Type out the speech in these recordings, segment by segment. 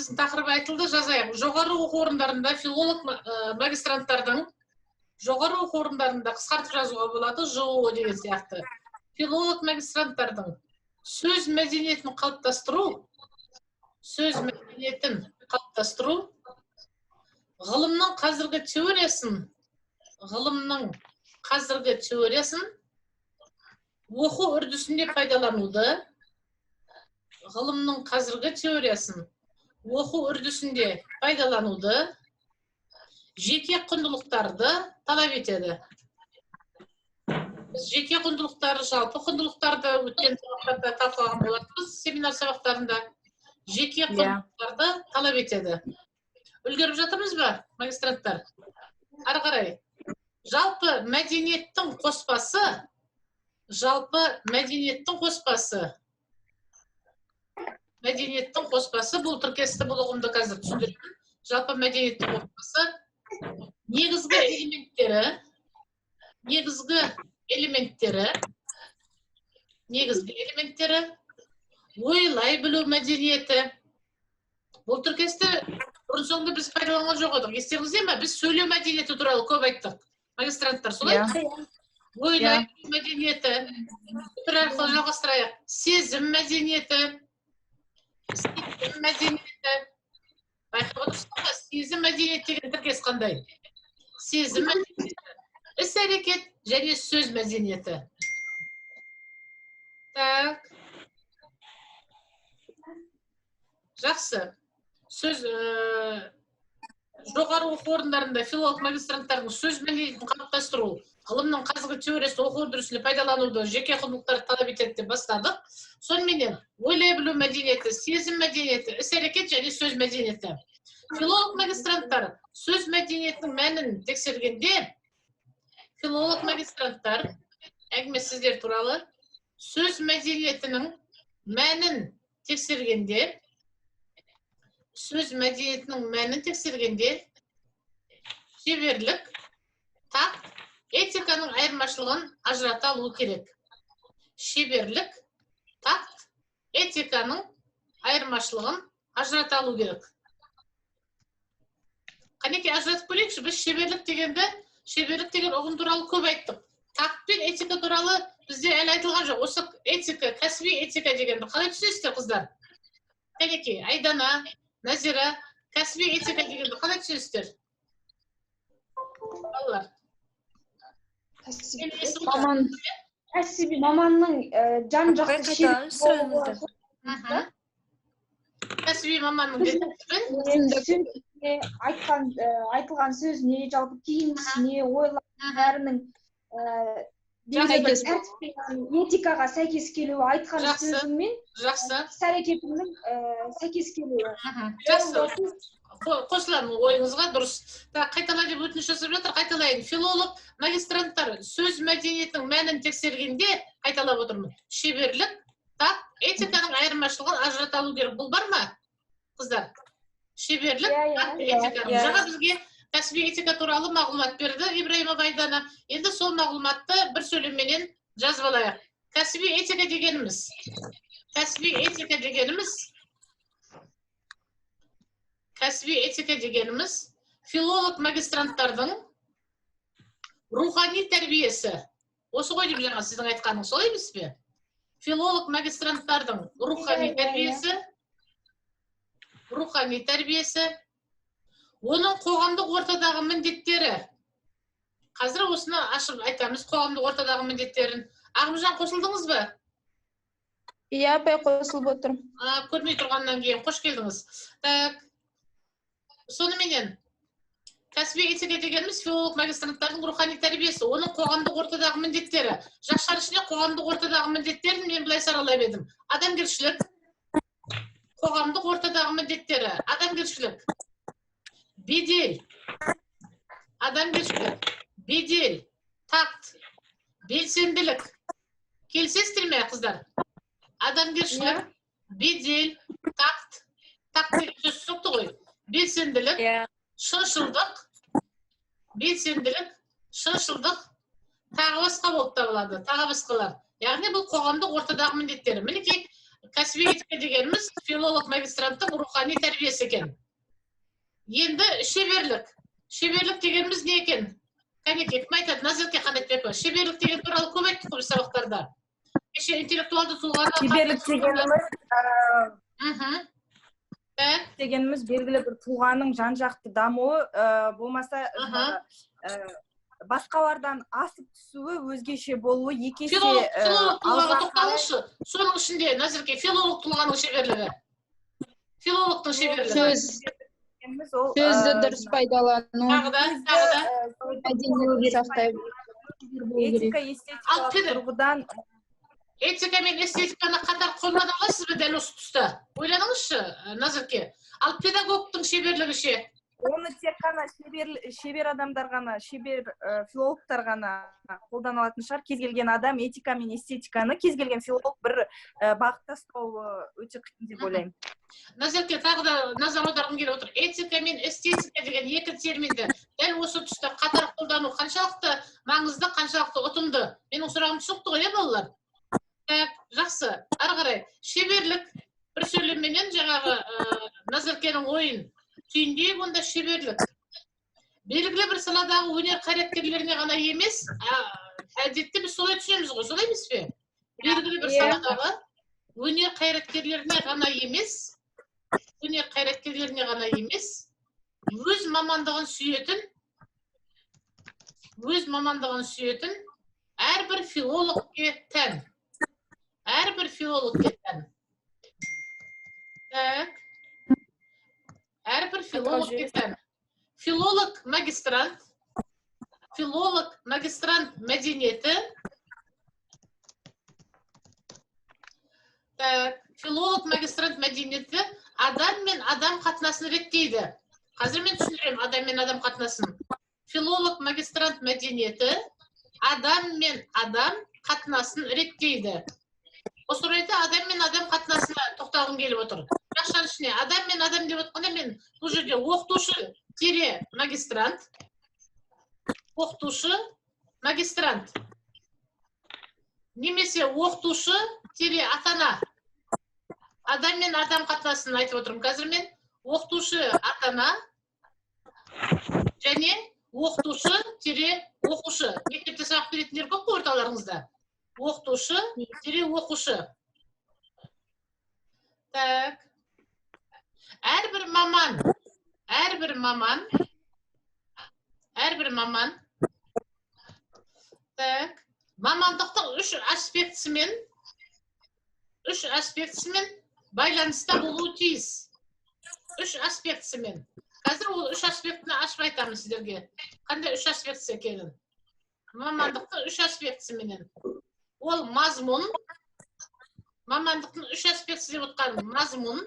темасын тақырыбы айтылды, жазайық. Жоғары оқу орындарында филолог магистранттардың жоғары оқу орындарында қысқартып жазуға болады, ЖО деген сияқты. Филолог магистранттардың сөз мәдениетін қалыптастыру, ғылымның қазіргі теориясын оқу үрдісінде пайдалануды, жеке құндылықтарды талап етеді. Жеке құндылықтары, жалпы құндылықтарды өткен сабақтарда талқылаған болатынбыз, семинар сабақтарында. Жеке құндылықтарды талап етеді. Үлгеріп жатырмыз ба, магистранттар? Ары қарай. Жалпы мәдениеттің қоспасы, бұл тіркесті, бұл ұғымды қазір түсіндіремін. Жалпы мәдениеттің қоспасы негізгі элементтері ойлай білу мәдениеті. Бұл тіркесті бұрын соңды біз пайдаланған жоқ едік. Естеріңізде ме? Біз сөйлеу мәдениеті туралы көп айттық. Магистранттар, солай? Ойлай білу мәдениеті. Бір арқылы жалғастырайық. Сезім мәдениеті. Байқап отырсыздар ма? Сезім мәдениеті деген тіркес қандай? Сезім мәдениеті, іс-әрекет және сөз мәдениеті. Так. Жақсы. Сөз жоғары оқу орындарында филолог магистранттардың сөз мәдениетін қалыптастыру, ғылымның қазіргі теориясын оқу үрдісінде пайдалануды, жеке құндылықтарды талап етеді деп бастадық. Сонымен ойлай білу мәдениеті, сезім мәдениеті, іс-әрекет және сөз мәдениеті. Филолог магистранттар сөз мәдениетінің мәнін тексергенде, филолог магистранттар әңгіме сіздер туралы сөз мәдениетінің мәнін тексергенде, шеберлік, такт, этиканың айырмашылығын ажырата алу керек. Шеберлік, такт, этиканың айырмашылығын ажырата алу керек. Қанеке ажыратып көрейікші, біз шеберлік деген ұғым туралы көп айттық. Такт пен этика туралы бізде әлі айтылған жоқ. Осы этика, кәсіби этика дегенді қалай түсінесіздер, қыздар? Қанеке, Айдана, Назира, кәсіби этика дегенді қалай түсінесіздер? Балалар. Кәсіби маманның жан-жақты кәсіби маманның айтылған сөз не, жалпы киініс не, ойлар бәрінің этикаға сәйкес келуі, айтқан сөзіңмен іс-әрекетіңнің сәйкес келуі. Жақсы. Қосыламын ойыңызға, дұрыс. Қайталай деп өтініш жасап жатыр, қайталайын. Филолог магистранттар сөз мәдениетінің мәнін тексергенде, қайталап отырмын, шеберлік, такт, этиканың айырмашылығын ажырата алу керек. Бұл бар ма, қыздар? Шеберлік, такт, этиканың. Жаңа бізге кәсіби этика туралы мағлұмат берді Ибраимова Айдана. Енді сол мағлұматты бір сөйлемменен жазып алайық. Кәсіби этика дегеніміз филолог магистранттардың рухани тәрбиесі. Осы ғой деп жаңа сіздің айтқаныңыз, солай емес пе? Филолог магистранттардың рухани тәрбиесі, оның қоғамдық ортадағы міндеттері. Қазір осыны ашып айтамыз, қоғамдық ортадағы міндеттерін. Ағымжан, қосылдыңыз ба? Иә, апай, қосылып отырмын. Көрмей тұрғаннан кейін, қош келдіңіз. Так. Соныменен, кәсіби этика дегеніміз филолог магистранттардың рухани тәрбиесі, оның қоғамдық ортадағы міндеттері. Жастар ішінде қоғамдық ортадағы міндеттерін мен былай саралап едім. Адамгершілік, қоғамдық ортадағы міндеттері, адамгершілік, бедел, такт, белсенділік. Келісесіздер ме, қыздар? Адамгершілік, бедел, такт деген сөз соқты ғой. Белсенділік, шыншылдық, тағы басқа болып табылады, тағы басқалар. Яғни бұл қоғамдық ортадағы міндеттері. Мінекей, кәсіби этика дегеніміз филолог магистранттың рухани тәрбиесі екен. Енді шеберлік дегеніміз не екен? Кәнеке, кім айтады? Назерке Қанатбекова. Шеберлік деген туралы көп айттық қой сабақтарда. Кеше интеллектуалды тұлғаны шеберлік дегеніміз белгілі бір тұлғаның жан-жақты дамуы, болмаса басқалардан асып түсуі, өзгеше болуы, екесе филолог тұлғаға тоқталыңызшы. Соның ішінде Назерке филолог тұлғаның шеберлігі. Филологтың шеберлігі. Сөзді дұрыс пайдалану. Тағы. Мәдениетті сақтай этика, эстетика тұрғыдан. Этика мен эстетиканы қатар қолдана аласыз ба дәл осы тұста? Ойланыңызшы, Назерке. Ал педагогтың шеберлігі ше? Оны тек қана шебер адамдар ғана, шебер филологтар ғана қолдана алатын шығар. Кез келген адам этика мен эстетиканы, кез келген филолог бір бағытта ұстауы өте қиын деп ойлаймын. Назерке, тағы да назар аударғым келіп отыр. Этика мен эстетика деген екі терминді дәл осы тұста қатар қолдану қаншалықты маңызды, қаншалықты ұтымды? Менің сұрағым түсінікті ғой, балалар? Жақсы. Ары қарай, шеберлік бір сөйлемменен жаңағы Назеркенің ойын түйіндейік, онда шеберлік. Белгілі бір саладағы өнер қайраткерлеріне ғана емес, әдетте біз солай түсінеміз ғой, солай емес пе? Белгілі бір саладағы өнер қайраткерлеріне ғана емес, өз мамандығын сүйетін әрбір филологке тән. Әрбір филологке тән. Филолог магистрант мәдениеті. Филолог магистрант мәдениеті адам мен адам қатынасын реттейді. Қазір мен түсіндірем адам мен адам қатынасын. Филолог магистрант мәдениеті адам мен адам қатынасын реттейді. Осы орайда адам мен адам қатынасына тоқталғым келіп отыр. Жақшан ішіне адам мен адам деп отқанда мен бұл жерде оқытушы-магистрант, немесе оқытушы-атана. Адам мен адам қатынасын айтып отырмын. Қазір мен оқытушы-атана және оқытушы-оқушы. Мектепте сабақ беретіндер көп қой орталарыңызда. Оқытушы-оқушы. Так. Әрбір маман. Так. Мамандықтың үш аспектісімен байланыста болуы тиіс. Үш аспектісімен. Қазір ол үш аспектіні ашып айтамын сіздерге. Қандай үш аспектісі екенін? Мамандықтың үш аспектісіменен. Ол мазмұн. Мамандықтың үш аспектісі деп отқан мазмұн,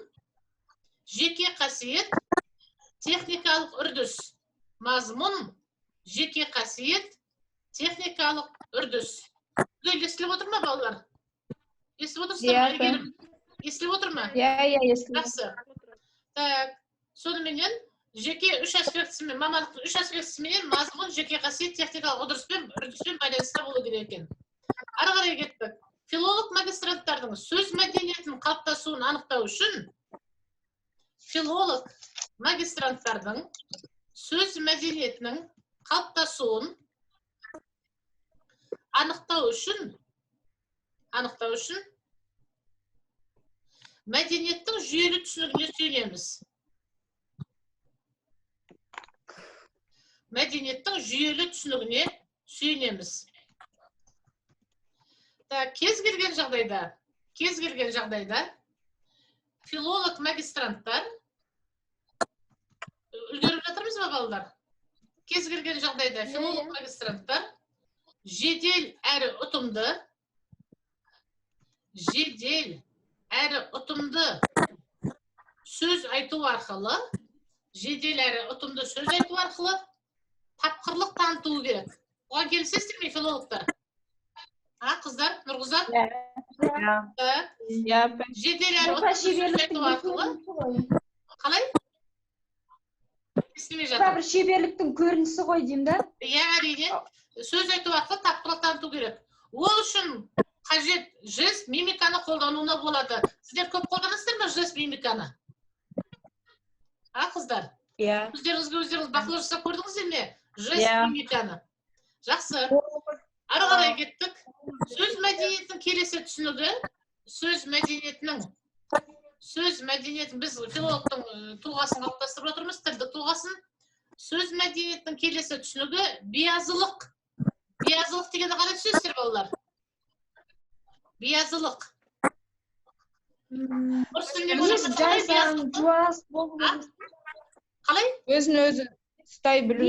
жеке қасиет, техникалық үрдіс. Мазмұн, жеке қасиет, техникалық үрдіс. Естіліп отыр ма, балалар? Естіліп отырсыздар ма? Естіліп отыр ма? естіліп. Жақсы. Так, сонымен жеке үш аспектісімен, мамандықтың үш аспектісімен мазмұн, жеке қасиет, техникалық үрдіспен байланыста болу керек екен. Ары қарай кеттік. Филолог магистранттардың сөз мәдениетінің қалыптасуын анықтау үшін филолог магистранттардың сөз мәдениетінің қалыптасуын анықтау үшін мәдениеттің жүйелі түсінігіне сүйенеміз. Кез келген жағдайда филолог магистранттар үлгеріп жатырмыз ба, балалар? Кез келген жағдайда филолог магистранттар жедел әрі ұтымды сөз айту арқылы тапқырлық танытуы керек. Оған келісесіздер ме, филологтар? Қыздар, Нұрғыздар? Жедел әрі ұтымды сөз айту арқылы. Қалай? Естімей жатыр. Бір шеберліктің көрінісі ғой деймін да. Әрине. Сөз айту арқылы тапқырлық таныту керек. Ол үшін қажет жест мимиканы қолдануына болады. Сіздер көп қолданасыздар ма жест мимиканы? Қыздар? Иә. Өздеріңіз бақылау жасап көрдіңіздер ме? Жест мимиканы. Жақсы. Ары қарай кеттік. Сөз мәдениетінің келесі түсінігі, сөз мәдениетін біз филологтың тұлғасын қалыптастырып отырмыз, тілдік тұлғасын. Сөз мәдениетінің келесі түсінігі биязылық. Биязылық дегенді қалай түсінесіздер, балалар? Биязылық. Қалай? Өзін-өзі ұстай білу.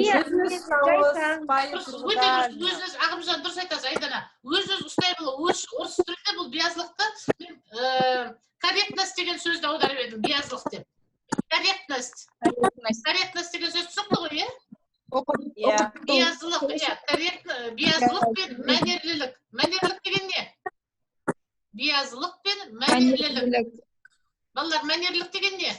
Ағымжан дұрыс айтасыз, Айдана. Өз-өз ұстай білу. Орыс тілінде бұл биязылықты мен корректность деген сөзді аударып едім, биязылық деп. Корректность. Корректность деген сөз түсінікті ғой, е? Биязылық, биязылық пен мәнерлілік. Мәнерлілік деген не? Биязылық пен мәнерлілік. Балалар, мәнерлілік деген не?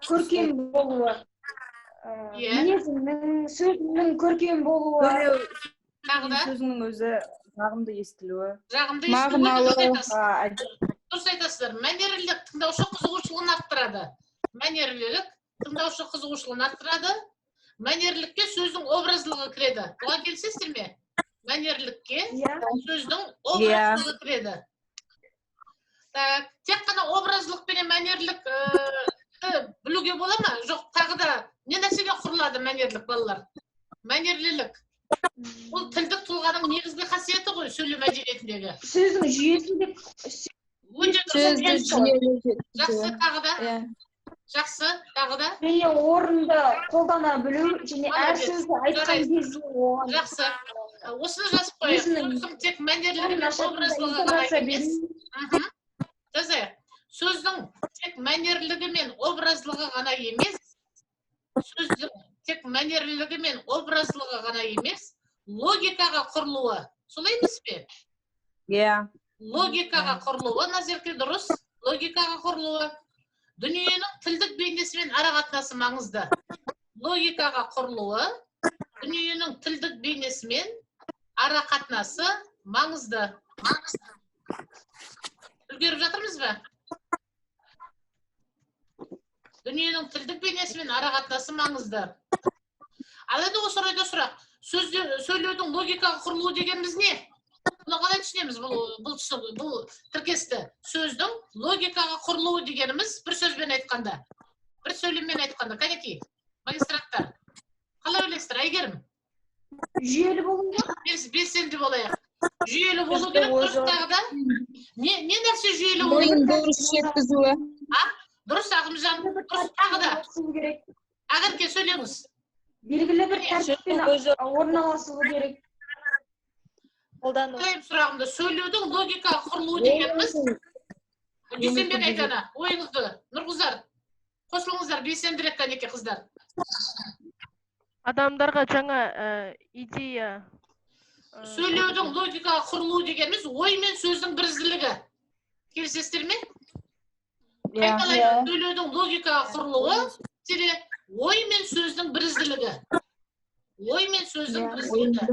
Көркем болуы. Мінезінің, сөзінің көркем болуы. Сөзінің өзі жағымды естілуі. Мағыналы. Дұрыс айтасыздар. Мәнерлілік тыңдаушы қызығушылығын арттырады. Мәнерлілік тыңдаушы қызығушылығын арттырады. Мәнерлілікке сөздің образлығы кіреді. Бұған келісесіздер ме? Мәнерлілікке сөздің образлығы кіреді. Тек қана образлық пен мәнерлілік білуге бола ма? Жоқ, тағы да не нәрсеге құрылады мәнерлілік, балалар? Мәнерлілік. Ол тілдік тұлғаның негізгі қасиеті ғой, сөйлеу мәдениетіндегі. Сөздің жүйесінде. Жақсы, тағы да. Жақсы, тағы да. Және орынды қолдана білу, және әр сөзді айтқан кезде оған. Жақсы. Осыны жазып қойып, сөздің тек мәнерлілігі мен образлығы ғана емес. Жазайық. Сөздің тек мәнерлілігі мен образлығы ғана емес. Сөздің тек мәнерлілігі мен образлығы ғана емес, логикаға құрылуы. Солай емес пе? Иә. Логикаға құрылуы, Назерке дұрыс. Логикаға құрылуы. Дүниенің тілдік бейнесімен арақатынасы маңызды. Логикаға құрылуы, дүниенің тілдік бейнесімен арақатынасы маңызды. Үлгеріп жатырмыз ба? Дүниенің тілдік бейнесімен арақатынасы маңызды. Ал енді осы орайда сұрақ. Сөйлеудің логикаға құрылуы дегеніміз не? Бұны қалай түсінеміз бұл тіркесті? Сөздің логикаға құрылуы дегеніміз бір сөзбен айтқанда, бір сөйлеммен айтқанда. Кәнеки, магистранттар, қалай ойлайсыздар, Әйгерім? Жүйелі болу керек. Белсенді болайық. Жүйелі болу керек, дұрыс тағы да. Не нәрсе жүйелі болу керек? Дұрыс жеткізуі. Дұрыс, Ағымжан, дұрыс тағы да. Ағырке, сөйлеңіз. Белгілі бір тәртіппен орналасуы керек. Сұрағымды, сөйлеудің логикаға құрылуы дегеніміз, Дүйсенбек Айдана, ойыңызды, Нұрғыздар, қосылыңыздар, белсендірек Кәнеке қыздар. Адамдарға жаңа идея. Сөйлеудің логикаға құрылуы дегеніміз, ой мен сөздің бірізділігі. Келісесіздер ме? Қайталайын, сөйлеудің логикаға құрылуы, ой мен сөздің бірізділігі. Ой мен сөздің бірізділігі.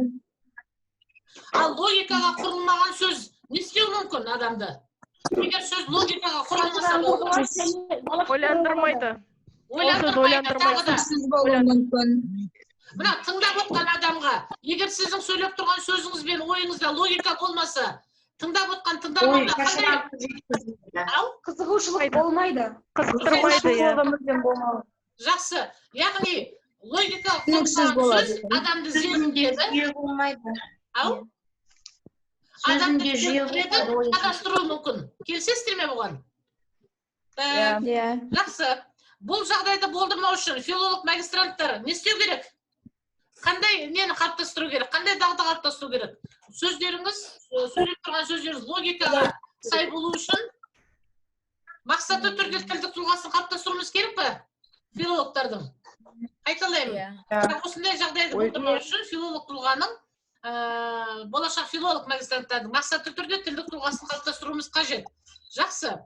Ал логикаға құрылмаған сөз не істеу мүмкін адамды? Егер сөз логикаға құрылмаса ойландырмайды. Мына тыңдап отқан адамға, егер сіздің сөйлеп тұрған сөзіңіз бен ойыңызда логика болмаса, тыңдап отқан тыңдарманға қандай? Қызығушылық болмайды. Қызықтырмайды, иә. Жақсы. Яғни логикаға құрылмаған сөз адамды зеріндеді. Ау? Адамды зеріндеді, адастыруы мүмкін. Келісесіздер ме бұған? Жақсы. Бұл жағдайды болдырмау үшін филолог магистранттар не істеу керек? Қандай нені қалыптастыру керек? Қандай дағды қалыптастыру керек? Сөздеріңіз, сөйлеп тұрған сөздеріңіз логикаға сай болу үшін мақсатты түрде тілдік тұлғасын қалыптастыруымыз керек пе? Филологтардың. Қайталаймын. Осындай жағдайды болдырмау үшін филолог тұлғаның, болашақ филолог магистранттардың мақсатты түрде тілдік тұлғасын қалыптастыруымыз қажет. Жақсы.